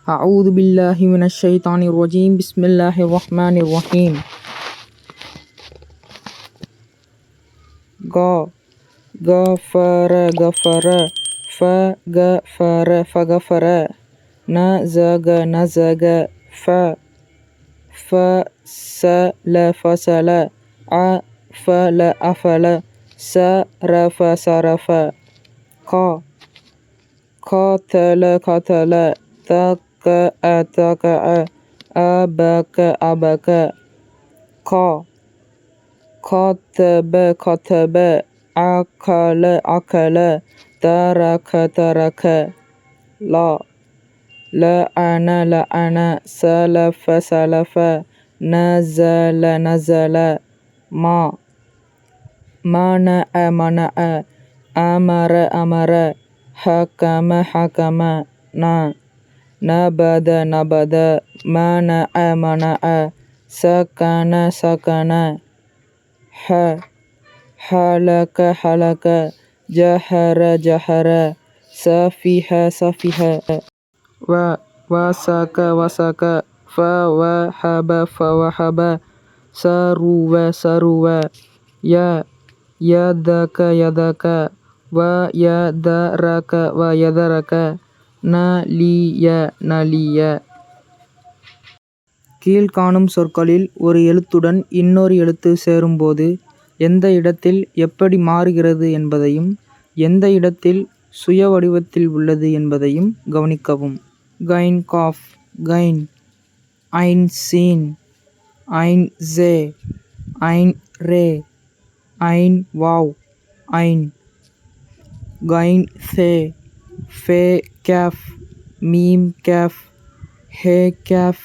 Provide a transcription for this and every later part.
أعوذ بالله من الشيطان الرجيم بسم الله الرحمن الرحيم غفر غفر فغفر فغفر نزغ نزغ فصل فصل عفل أفل صرف صرف قتل قتل تقع تقع أبك أبك كتب كتب أكل أكل ترك ترك لعن لعن سلف سلف نزل نزل منع منع أمر أمر حكم حكم نبذ نبذ منع منع سكن سكن حلق حلق جهر جهر سفيح سفيح وسك وسك فوهب فوهب سرو سرو يدك يدك ويدرك ويدرك நலிய நலிய. கீழ்காணும் சொற்களில் ஒரு எழுத்துடன் இன்னொரு எழுத்து சேரும்போது எந்த இடத்தில் எப்படி மாறுகிறது என்பதையும் எந்த இடத்தில் சுய வடிவத்தில் உள்ளது என்பதையும் கவனிக்கவும். கைன் காஃப் கைன், ஐன் சீன், ஐன் ஜே, ஐன் ரே, ஐன் வாவ், ஐன். கைன் சே, ஃபே கேஃப், மீம் கேஃப், ஹே கேஃப்,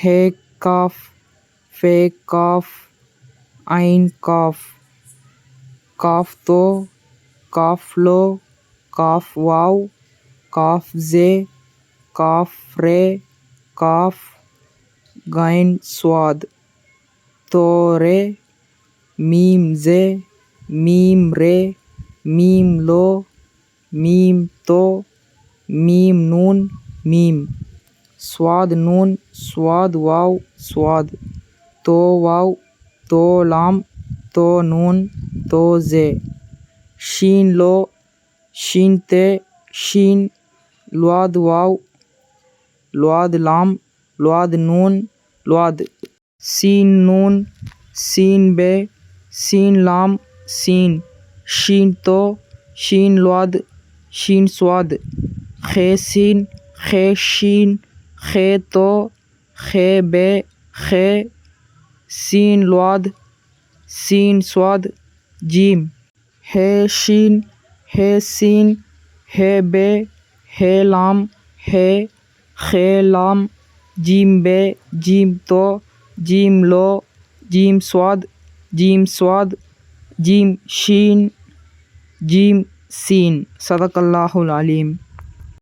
ஹே காஃப், ஃபே காஃப், ஐன் காஃப். காஃப் தோ, காஃப் லோ, காஃப் வாவ், காஃப் ஜே, காஃப் ரே, காஃப். கைன் ஸ்வாத் தோரே, மீம் ஜே, மீம் ரே, மீம் லோ, மீம் தோ, மீம் நூன், மீம். ஸ்வாத் நூன், ஸ்வாத் வாவ், ஸ்வாத். தோ வாவ், தோ லாம், தோ நூன், தோ ஜே. ஷீன் லோ, ஷீன் தே, ஷீன். ல்வாத் வாவ், ல்வாத் லாம், ல்வாத் நூன், ல்வாத். சீன் நூன், சீன் பே, சீன் லாம், சீன். ஷீன் தோ, ஷீன் ல்வாத், ஷீன் ஸ்வாத். ஹே சீன், ஹே ஷீன், ஹே தோ, ஹே பே, ஹே. சீன் ல்வாத், சீன் ஸ்வாத், ஜீம். ஹே ஷீன், ஹே சீன், ஹே பே, ஹே லாம், ஹே. ஹே லாம், ஜீம் பே, ஜீம் தோ, ஜீம் லோ, ஜீம் ஸ்வாத், ஜீம் ஸ்வாத், ஜீம் ஷீன், ஜீம் சீன். சதகல்லாஹுல் அலீம்.